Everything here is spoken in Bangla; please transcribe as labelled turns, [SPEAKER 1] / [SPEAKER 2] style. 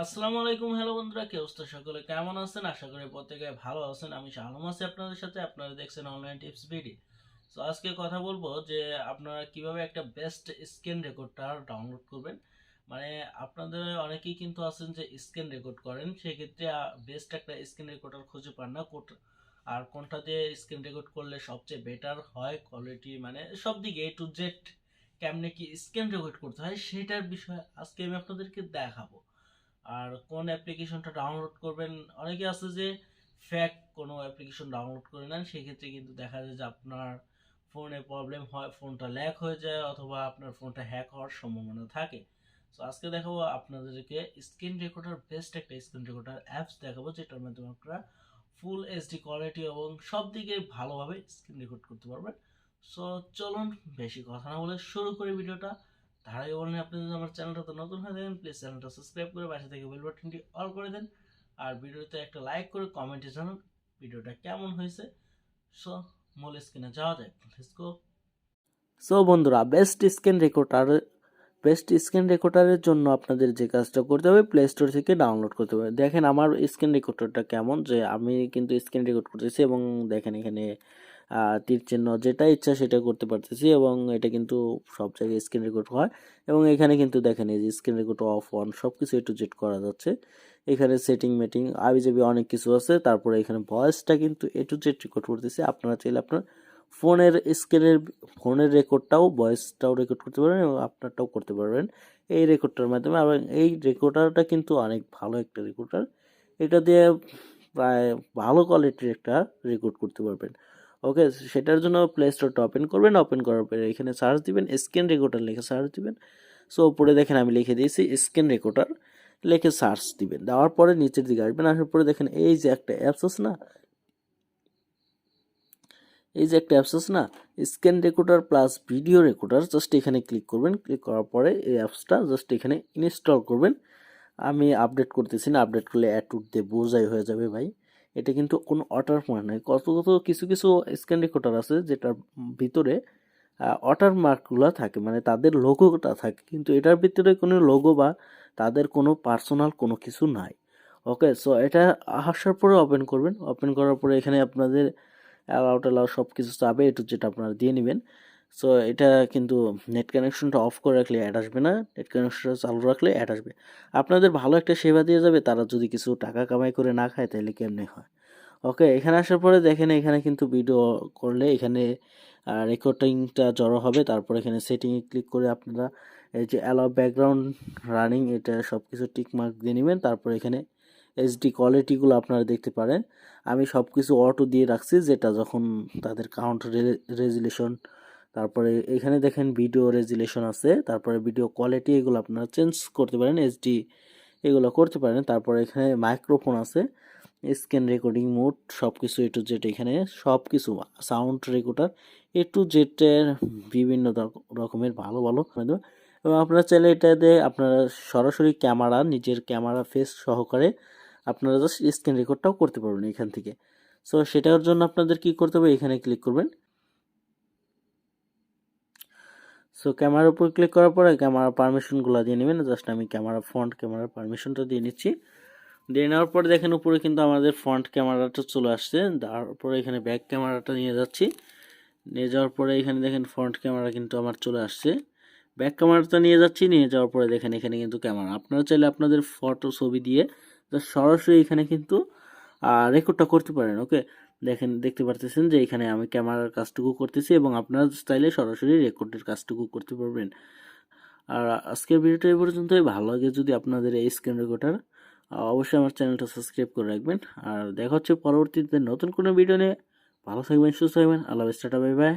[SPEAKER 1] আসসালামু আলাইকুম। হ্যালো বন্ধুরা, কি অবস্থা? সকলে কেমন আছেন? আশা করি প্রত্যেকে ভালো আছেন। আমি শালম আছি আপনাদের সাথে। আপনারা দেখছেন অনলাইন টিপস ভিডিও। তো আজকে কথা বলবো যে আপনারা কিভাবে একটা বেস্ট স্ক্রিন রেকর্ডার ডাউনলোড করবেন। মানে আপনাদের অনেকেই কিন্তু আছেন যে স্ক্রিন রেকর্ড করেন, সেক্ষেত্রে বেস্ট একটা স্ক্রিন রেকর্ডার খুঁজে পান না। আর কোনটা দিয়ে স্ক্রিন রেকর্ড করলে সবচেয়ে বেটার হয়, কোয়ালিটি মানে সব দিকে এ টু জেড কেমনে কি স্ক্রিন রেকর্ড করতে হয় সেটার বিষয়ে আজকে আমি আপনাদেরকে দেখাবো। আর কোন অ্যাপ্লিকেশনটা ডাউনলোড করবেন, অনেকে আছে যে ফেক কোনো অ্যাপ্লিকেশন ডাউনলোড করে নেন, সেক্ষেত্রে কিন্তু দেখা যায় যে আপনার ফোনে প্রবলেম হয়, ফোনটা ল্যাক হয়ে যায় অথবা আপনার ফোনটা হ্যাক হওয়ার সম্ভাবনা থাকে। তো আজকে দেখাবো আপনাদেরকে স্ক্রিন রেকর্ডার, বেস্ট একটা স্ক্রিন রেকর্ডার অ্যাপস দেখাবো যেটার মাধ্যমে আপনারা ফুল এইচডি কোয়ালিটি এবং সব দিকে ভালোভাবে স্ক্রিন রেকর্ড করতে পারবেন। সো চলুন বেশি কথা না বলে শুরু করি ভিডিওটা। তার আগে বলেন, আপনি যদি আমার চ্যানেলটা তো নতুন হয়ে থাকেন, প্লিজ চ্যানেলটা সাবস্ক্রাইব করে পাশে থেকে বেল বাটনটি অল করে দেন। আর ভিডিওতে একটা লাইক করে কমেন্টে জানান ভিডিওটা কেমন হয়েছে। সো মূল স্ক্রিনে যাওয়া যায়, লেটস গো। সো বন্ধুরা, বেস্ট স্ক্রিন রেকর্ডারের জন্য আপনাদের যে কাজটা করতে হবে, প্লে স্টোর থেকে ডাউনলোড করতে হবে। দেখেন আমার স্ক্রিন রেকর্ডারটা কেমন, যে আমি কিন্তু স্ক্রিন রেকর্ড করতেছি এবং দেখেন এখানে তীর চিহ্ন, যেটা ইচ্ছা সেটা করতে পারতেছি এবং এটা কিন্তু সব জায়গায় স্ক্রিন রেকর্ড হয়। এবং এখানে কিন্তু দেখেন এই যে স্ক্রিন রেকর্ড অফ অন সব কিছু এ টু জেড করা যাচ্ছে। এখানে সেটিং মেটিং আবিজাবি অনেক কিছু আছে। তারপরে এখানে ভয়েসটা কিন্তু এ টু জেড রেকর্ড করতেছে। আপনারা চাইলে আপনার ফোনের স্ক্রিনের ফোনের রেকর্ডটাও, ভয়েসটাও রেকর্ড করতে পারবেন এবং আপনারটাও করতে পারবেন এই রেকর্ডটার মাধ্যমে। আর এই রেকর্ডারটা কিন্তু অনেক ভালো একটা রেকর্ডার। এটা দিয়ে প্রায় ভালো কোয়ালিটির একটা রেকর্ড করতে পারবেন। ওকে, সেটার জন্য প্লে স্টোরটা ওপেন করবেন। ওপেন করার পরে এখানে সার্চ দিবেন, স্ক্রিন রেকর্ডার লিখে সার্চ দিবেন। সো উপরে দেখেন আমি লিখে দিয়েছি স্ক্রিন রেকর্ডার, লিখে সার্চ দিবেন। দেওয়ার পরে নিচের দিকে আসবেন, আসার পরে দেখেন এই যে একটা অ্যাপস আছে না, screen recorder plus video recorder, just এখানে ক্লিক করবেন। ক্লিক করার পরে এই অ্যাপসটা জাস্ট এখানে ইনস্টল করবেন। আমি আপডেট করতেছি না, আপডেট করলে অ্যাড উঠতে বোঝাই হয়ে যাবে ভাই। এটা কিন্তু কোনো ওয়াটারমার্ক নয়। কত কত কিছু কিছু স্ক্রিন রেকর্ডার আছে যেটার ভিতরে ওয়াটারমার্কগুলো থাকে, মানে তাদের লোগোটা থাকে, কিন্তু এটার ভিতরে কোনো লোগো বা তাদের কোনো পার্সোনাল কোনো কিছু নাই। ওকে, সো এটা আসার পরে ওপেন করবেন। ওপেন করার পরে এখানে আপনাদের অ্যালাউ সব কিছু চাবে, একটু যেটা আপনারা দিয়ে নেবেন। সো এটা কিন্তু নেট কানেকশনটা অফ করে রাখলে অ্যাড আসবে না, নেট কানেকশনটা চালু রাখলে অ্যাড আসবে। আপনাদের ভালো একটা সেবা দিয়ে যাবে, তারা যদি কিছু টাকা কামাই করে না খায় তাহলে কেমনে হয়। ওকে, এখানে আসার পরে দেখেন এখানে কিন্তু ভিডিও করলে এখানে রেকর্ডিংটা জড়ো হবে। তারপর এখানে সেটিংয়ে ক্লিক করে আপনারা এই যে অ্যালাউ ব্যাকগ্রাউন্ড রানিং, এটা সব কিছু টিক মার্ক দিয়ে নেবেন। তারপর এখানে এইচডি কোয়ালিটিগুলো আপনারা দেখতে পারেন। আমি সব কিছু অটো দিয়ে রাখছি, যেটা যখন তাদের কাউন্ট রেজুলেশন, তারপরে এখানে দেখেন ভিডিও রেজুলেশন আছে, তারপরে ভিডিও কোয়ালিটি, এগুলো আপনারা চেঞ্জ করতে পারেন, এইচডি এগুলো করতে পারেন। তারপরে এখানে মাইক্রোফোন আছে, স্ক্রিন রেকর্ডিং মোড, সব কিছু এ টু জেড, এখানে সব কিছু সাউন্ড রেকর্ডার এ টু জেডের বিভিন্ন রকমের ভালো ভালো মাধ্যমে। এবং আপনারা চাইলে এটাতে আপনারা সরাসরি ক্যামেরা, নিজের ক্যামেরা ফেস সহকারে আপনারা জাস্ট স্ক্রিন রেকর্ডটাও করতে পারবেন এখান থেকে। সো সেটার জন্য আপনাদের কি করতে হবে, এখানে ক্লিক করবেন। সো ক্যামেরার উপর ক্লিক করার পরে ক্যামেরা পারমিশনগুলো দিয়ে নেবেন। জাস্ট আমি ক্যামেরার পারমিশনটা দিয়ে নিচ্ছি। দিয়ে নেওয়ার পরে দেখেন উপরে কিন্তু আমাদের ফ্রন্ট ক্যামেরাটা চলে আসছে। তারপরে এখানে ব্যাক ক্যামেরাটা নিয়ে যাচ্ছি। নিয়ে যাওয়ার পরে এখানে দেখেন ফ্রন্ট ক্যামেরা কিন্তু আমার চলে আসছে। ব্যাক ক্যামেরাটা নিয়ে যাচ্ছি, নিয়ে যাওয়ার পরে দেখেন এখানে কিন্তু ক্যামেরা। আপনারা চাইলে আপনাদের ফটো ছবি দিয়ে সরাসরি এখানে কিন্তু রেকর্ডটা করতে পারেন। ওকে, দেখতে পারতেছেন যে এখানে আমি ক্যামেরার কাজটুকু করতেছি এবং আপনারা চাইলে সরাসরি রেকর্ডের কাজটুকু করতে পারবেন। আর আজকের ভিডিওটা এই পর্যন্তই। ভালো লাগে যদি আপনাদের এই স্ক্রিন রেকর্ডার, অবশ্যই আমার চ্যানেলটা সাবস্ক্রাইব করে রাখবেন। আর দেখা হচ্ছে পরবর্তীতে নতুন কোনো ভিডিও নিয়ে। ভালো থাকবেন, সুস্থ থাকবেন। আল্লাহ হাফেজ, টাটা, বাই বাই।